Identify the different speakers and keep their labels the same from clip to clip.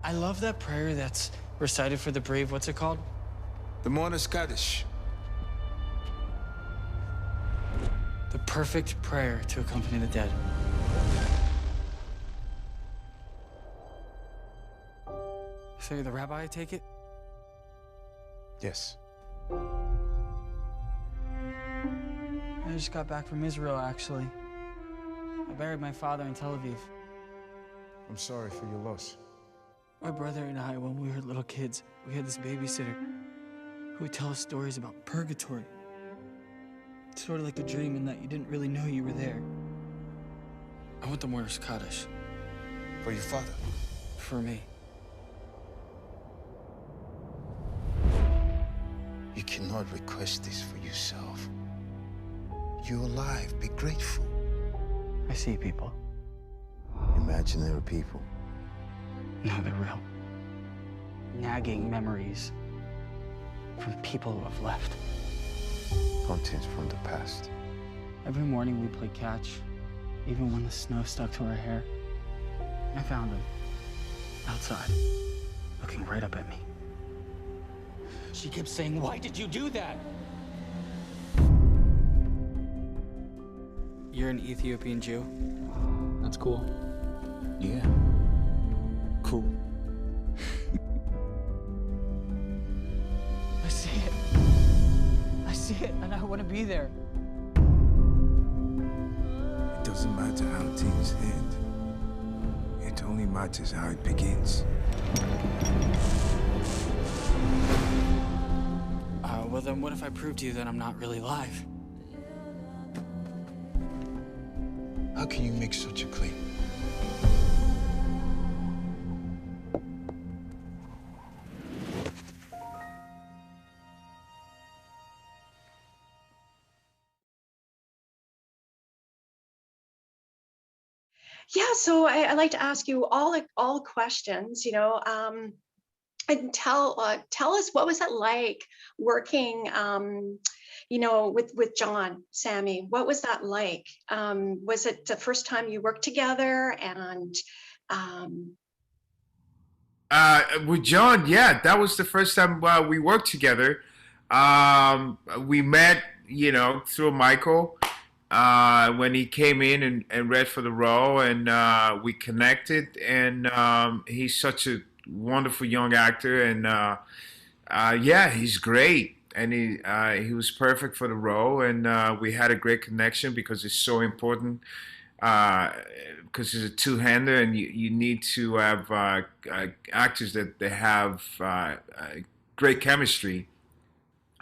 Speaker 1: I love that prayer that's recited for the brave. What's it called?
Speaker 2: The Mourner's Kaddish.
Speaker 1: The perfect prayer to accompany the dead. So you're the rabbi, I take it?
Speaker 2: Yes.
Speaker 1: I just got back from Israel, actually. I buried my father in Tel Aviv.
Speaker 2: I'm sorry for your loss.
Speaker 1: My brother and I, when we were little kids, we had this babysitter who would tell us stories about purgatory. Sort of like a dream in that you didn't really know you were there. I want the Mourner's Kaddish.
Speaker 2: For your father?
Speaker 1: For me.
Speaker 2: You cannot request this for yourself. You're alive. Be grateful.
Speaker 1: I see people.
Speaker 2: Imaginary people.
Speaker 1: No, they're real. Nagging memories from people who have left.
Speaker 2: Contents from the past.
Speaker 1: Every morning we played catch, even when the snow stuck to our hair. I found them outside, looking right up at me. She kept saying, "Why did you do that?" You're an Ethiopian Jew? That's cool.
Speaker 2: Yeah. Cool.
Speaker 1: I see it. I see it, and I want to be there.
Speaker 2: It doesn't matter how things end. It only matters how it begins.
Speaker 1: Well then what if I prove to you that I'm not really live?
Speaker 2: How can you make such a claim?
Speaker 3: Yeah, so I like to ask you all questions, and tell us what was it like working, with John, Sammi. What was that like? Was it the first time you worked together? And um,
Speaker 4: With John, yeah, that was the first time we worked together. We met, through Michael when he came in and read for the role, and we connected. And he's such a wonderful young actor, and yeah, he's great. And he was perfect for the role, and we had a great connection because it's so important because it's a two-hander, and you need to have actors that they have great chemistry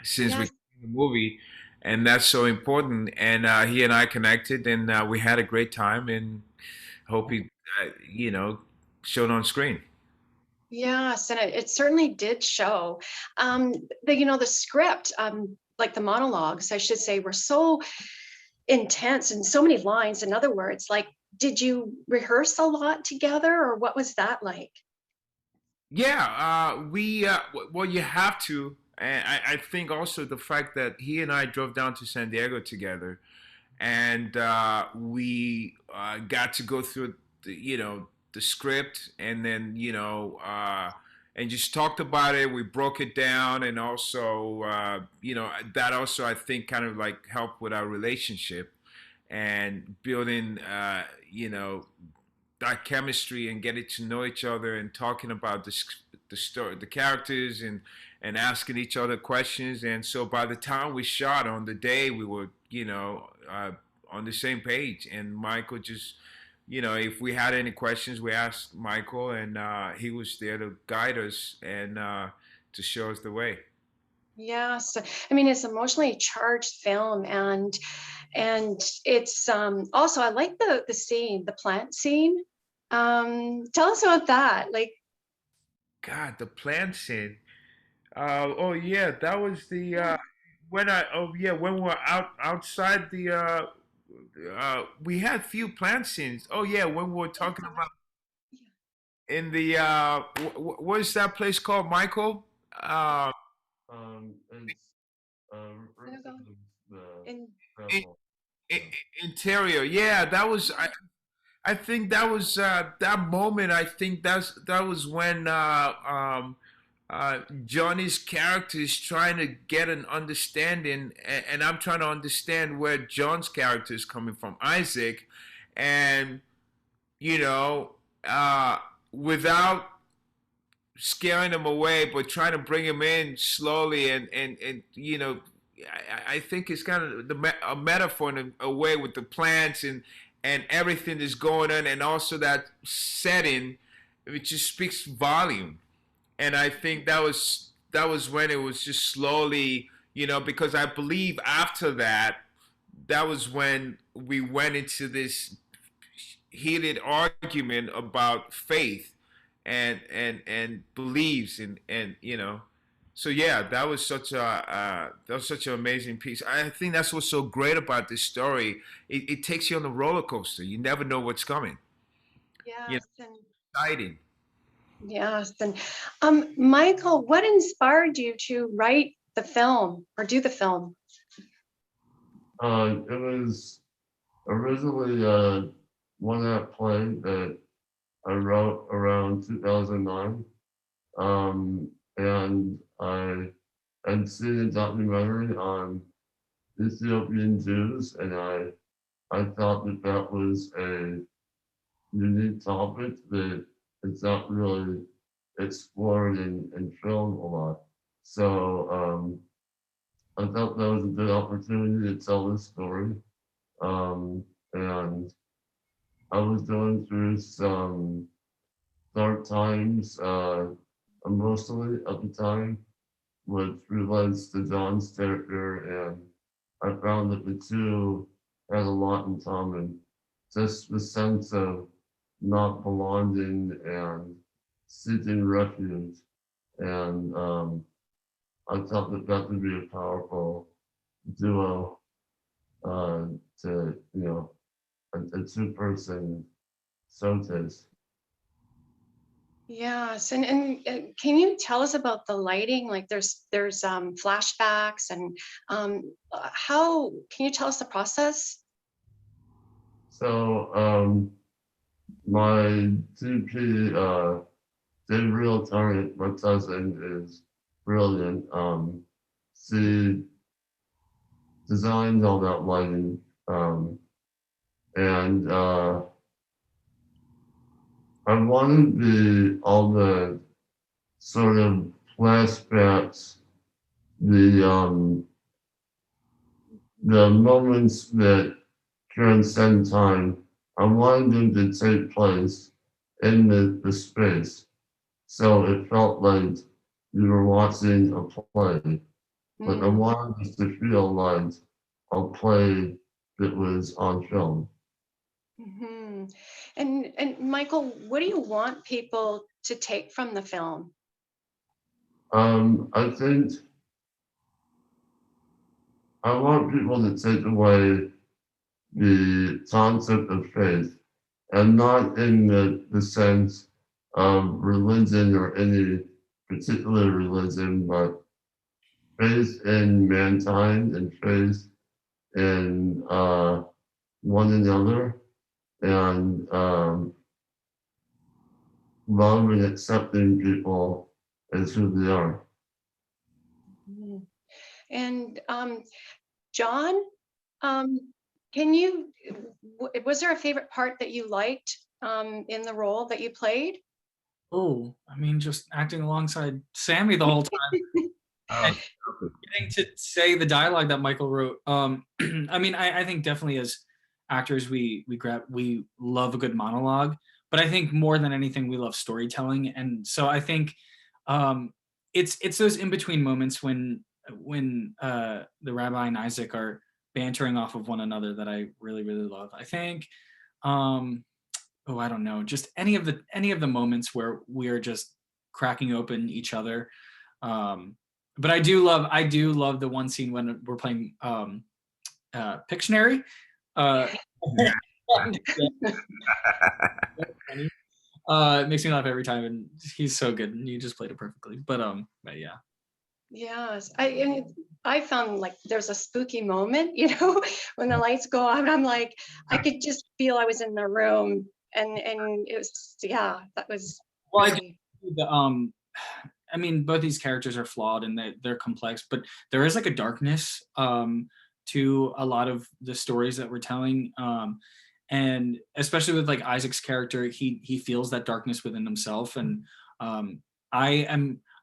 Speaker 4: since we
Speaker 3: yes,
Speaker 4: the movie, and that's so important. And he and I connected, and we had a great time, and hope he, showed on screen.
Speaker 3: yes, and it certainly did show. The script, like the monologues, I should say, were so intense and so many lines. In other words, like, did you rehearse a lot together, or what was that like?
Speaker 4: Yeah, well, you have to. And I think also the fact that he and I drove down to San Diego together, and we got to go through the script, and then and just talked about it. We broke it down, and also that also I think kind of like helped with our relationship and building that chemistry and getting to know each other and talking about the story, the characters, and asking each other questions. And so by the time we shot on the day, we were on the same page. And Michael just, if we had any questions, we asked Michael, and he was there to guide us and to show us the way.
Speaker 3: Yes, I mean it's emotionally charged film, and it's also I like the scene, the plant scene. Tell us about that. Like,
Speaker 4: God, the plant scene. Oh yeah, that was the when I oh yeah when we were outside the we had few plant scenes. Oh yeah, when we were
Speaker 3: yes,
Speaker 4: talking
Speaker 3: I
Speaker 4: about
Speaker 3: like,
Speaker 4: in the what is that place called, Michael? Uh,
Speaker 5: It's
Speaker 3: yeah, go
Speaker 5: the
Speaker 3: in.
Speaker 4: in,
Speaker 5: temple.
Speaker 4: in, Interior. Yeah, that was I think that was that moment. I think that was when Johnny's character is trying to get an understanding, and I'm trying to understand where John's character is coming from, Isaac, and you know, without scaring him away, but trying to bring him in slowly, and you know, I think it's kind of a metaphor in a way with the plants and everything that's going on, and also that setting, it just speaks volume. And I think that was when it was just slowly, because I believe after that, that was when we went into this heated argument about faith and beliefs and. So yeah, that was such an amazing piece. I think that's what's so great about this story. It takes you on a roller coaster. You never know what's coming. You know,
Speaker 3: Yes, and
Speaker 4: exciting.
Speaker 3: yes, and Michael, what inspired you to write the film or do the film?
Speaker 5: It was originally one act play that I wrote around 2009. And I had seen a documentary on Ethiopian Jews, and I thought that that was a unique topic that it's not really explored in film a lot. So I thought that was a good opportunity to tell this story. And I was going through some dark times emotionally at the time, which relates to John's character, and I found that the two had a lot in common. Just the sense of not belonging and seeking refuge. And I thought that that would be a powerful duo to, a two-person showcase.
Speaker 3: Yes, and can you tell us about the lighting? Like there's flashbacks and how can you tell us the process?
Speaker 5: So my DP, Gabriel Carnick, my cousin, is brilliant. She designed all that lighting, and I wanted all the sort of flashbacks, the the moments that transcend time. I wanted them to take place in the space, so it felt like you were watching a play. But I
Speaker 3: Mm,
Speaker 5: wanted us to feel like a play that was on film.
Speaker 3: hmm. And Michael, what do you want people to take from the film?
Speaker 5: I think I want people to take away the concept of faith, and not in the sense of religion or any particular religion, but faith in mankind and faith in one another, and love and accepting people as who they are.
Speaker 3: Mm. And John, um, can you, was there a favorite part that you liked in the role that you played?
Speaker 1: Oh, I mean, just acting alongside Sammy the whole time
Speaker 4: Oh,
Speaker 1: and getting to say the dialogue that Michael wrote. I mean, I think definitely as actors, we love a good monologue, but I think more than anything, we love storytelling, and so I think um, it's those in between moments when the rabbi and Isaac are bantering off of one another that I really really love. I think. Um, oh, I don't know, just any of the moments where we are just cracking open each other. Um, but I do love the one scene when we're playing Pictionary. Uh, it makes me laugh every time, and he's so good, and you just played it perfectly. But yeah.
Speaker 3: Yes, I and I found like there's a spooky moment, you know, when the lights go on. I'm like, I could just feel I was in the room, and it was, yeah, that was
Speaker 6: Well,
Speaker 3: really.
Speaker 6: I mean, both these characters are flawed and they're complex, but there is like a darkness to a lot of the stories that we're telling. And especially with like Isaac's character, he feels that darkness within himself. And um, I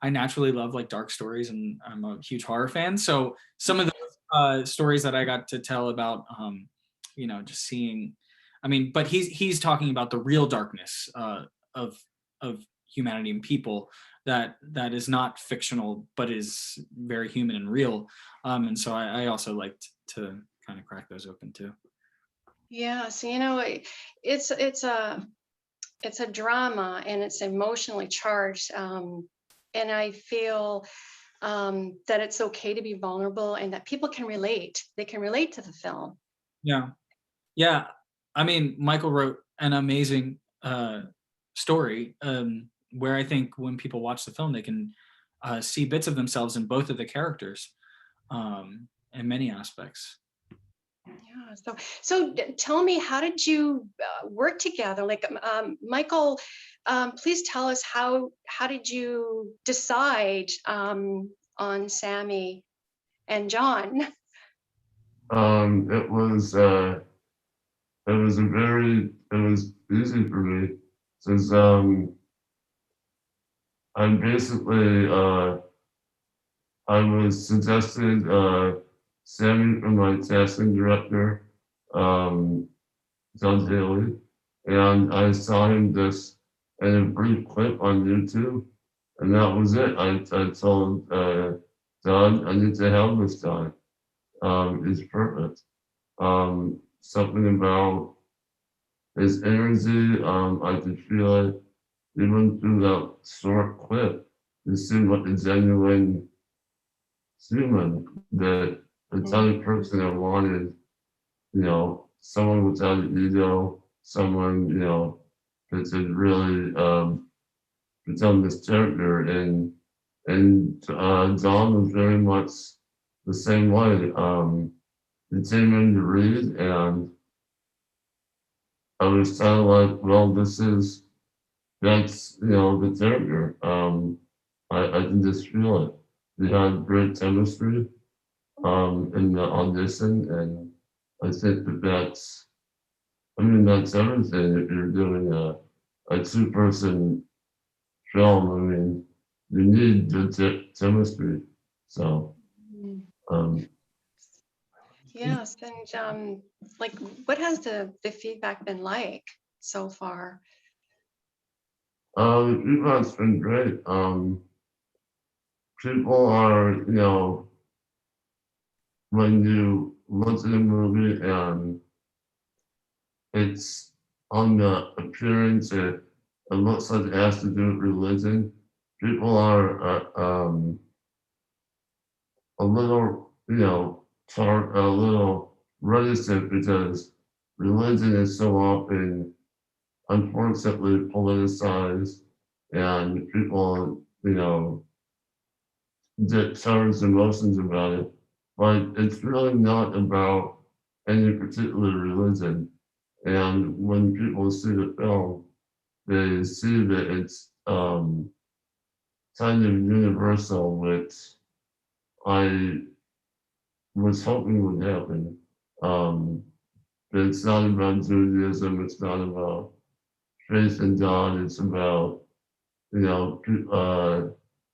Speaker 6: naturally love like dark stories, and I'm a huge horror fan. So some of the stories that I got to tell about, you know, just seeing, I mean, but he's talking about the real darkness of humanity and people that is not fictional but is very human and real. And so I also liked to kind of crack those open too.
Speaker 3: Yeah, so you know, it's a drama, and it's emotionally charged, and I feel that it's okay to be vulnerable, and that people can relate. They can relate to the film.
Speaker 6: Yeah, I mean, Michael wrote an amazing story, where I think when people watch the film they can see bits of themselves in both of the characters, in many aspects.
Speaker 3: Yeah. So tell me, how did you work together? Like, Michael, please tell us how did you decide on Sammi and John?
Speaker 5: It was easy for me since I'm basically I was suggested Sammi from my casting director, um, John Daly, and I saw him just in a brief clip on YouTube, and that was it. I told John I need to have this guy. He's perfect. Something about his energy, I could feel it even through that short clip. It seemed like a genuine human, that the type of person I wanted, you know, someone without an ego, someone, you know, that could really become this character. And John was very much the same way. He came in to read, and I was kind of like, well, that's, you know, the character. I can just feel it. We had great chemistry in the audition, and I think I mean, that's everything. If you're doing a two-person film, I mean, you need the chemistry. So, um,
Speaker 3: Yes, and like, what has the feedback been like so far?
Speaker 5: the feedback's been great. People are, you know, when you look at a movie and it's on the appearance, it looks like it has to do with religion. People are a little, you know, a little reticent because religion is so often, unfortunately, politicized, and people, you know, get charged emotions about it. But it's really not about any particular religion. And when people see the film, they see that it's kind of universal, which I was hoping would happen. Um, but it's not about Judaism, it's not about faith in God, it's about, you know,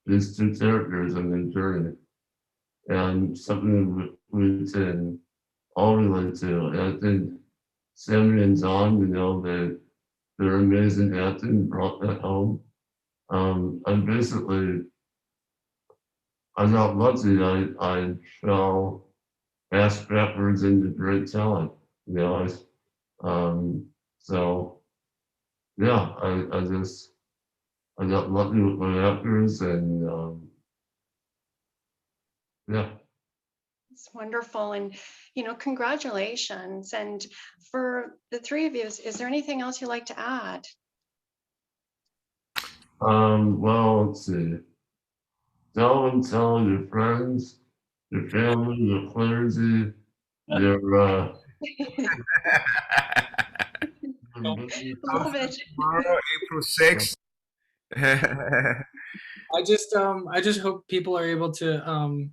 Speaker 5: these two characters and their journey, and something that we can all relate to. And I think Sammi and John, you know, they're amazing acting, brought that home. I got lucky. I fell ass backwards into great talent. You know, so yeah, I got lucky with my actors, and yeah.
Speaker 3: It's wonderful, and you know, congratulations. And for the three of you, is there anything else you'd like to add?
Speaker 5: Well, let's see. Tell and tell your friends, your family, your clergy, your
Speaker 3: Love it.
Speaker 4: Tomorrow, April 6th.
Speaker 6: I just hope people are able to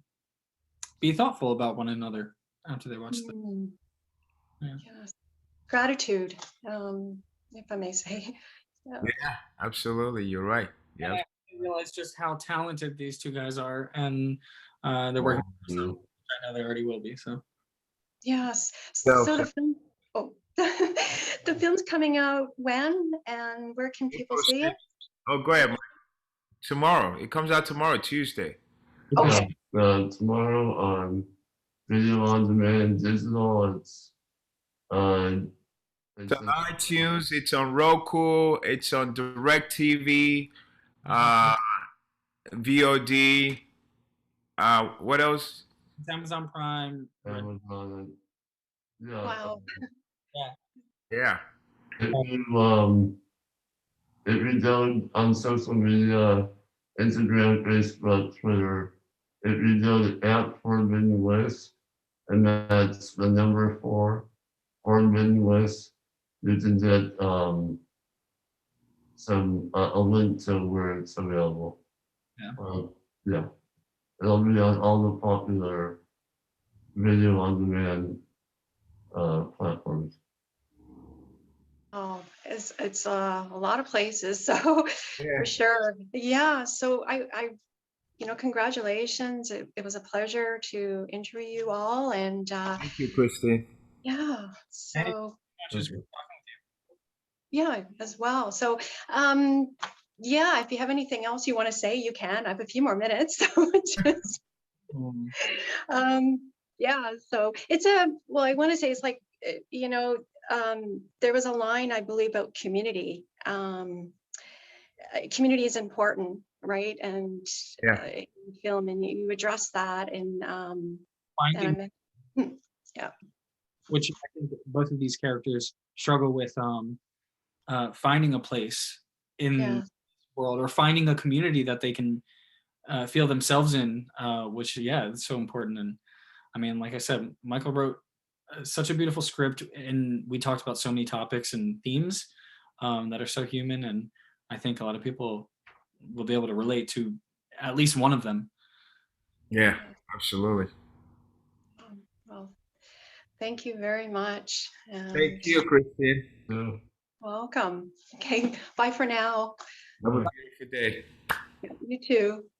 Speaker 6: be thoughtful about one another after they watch this.
Speaker 3: Mm,
Speaker 6: Yeah.
Speaker 3: yes. Gratitude, if I may say. Yeah.
Speaker 4: Yeah, absolutely. You're right.
Speaker 6: And
Speaker 4: Yeah.
Speaker 6: I realize just how talented these two guys are, and they're working. I know they already will be. So
Speaker 3: Yes.
Speaker 4: So,
Speaker 3: So the film, oh, the film's coming out when and where can people
Speaker 4: April
Speaker 3: see it?
Speaker 4: 6th. Oh, go ahead, Mike. Tomorrow. It comes out tomorrow, Tuesday.
Speaker 5: Yeah, tomorrow on video on demand digital.
Speaker 4: It's on iTunes. It's on Roku. It's on DirecTV, VOD. What else?
Speaker 6: it's Amazon Prime.
Speaker 5: Amazon. Yeah.
Speaker 3: Wow.
Speaker 4: Yeah.
Speaker 5: If you go on social media, Instagram, Facebook, Twitter, if you go to @4minlist, and that's the number 4minlist, you can get a link to where it's available.
Speaker 6: Yeah.
Speaker 5: Yeah, it'll be on all the popular video on demand platforms.
Speaker 3: Oh, it's a lot of places, so
Speaker 4: Yeah.
Speaker 3: for sure. Yeah. So congratulations. It was a pleasure to interview you all, and
Speaker 4: Thank you, Christine.
Speaker 3: yeah.
Speaker 6: Hey,
Speaker 3: So
Speaker 6: just
Speaker 3: yeah, as well. So yeah, if you have anything else you want to say, you can. I have a few more minutes. So just yeah, so I want to say it's like there was a line, I believe, about community. Community is important, right? And
Speaker 4: Yeah.
Speaker 3: in film, and you address that, and
Speaker 6: finding,
Speaker 3: yeah,
Speaker 6: which I think both of these characters struggle with, finding a place in
Speaker 3: yeah,
Speaker 6: the world, or finding a community that they can feel themselves in, which it's so important. And I mean, like I said, Michael wrote such a beautiful script, and we talked about so many topics and themes that are so human, and I think a lot of people will be able to relate to at least one of them.
Speaker 4: Yeah, absolutely.
Speaker 3: well, thank you very much, and
Speaker 4: Thank you, Christine.
Speaker 5: Yeah.
Speaker 3: welcome. Okay, bye for now.
Speaker 4: Have a beautiful day.
Speaker 3: You too.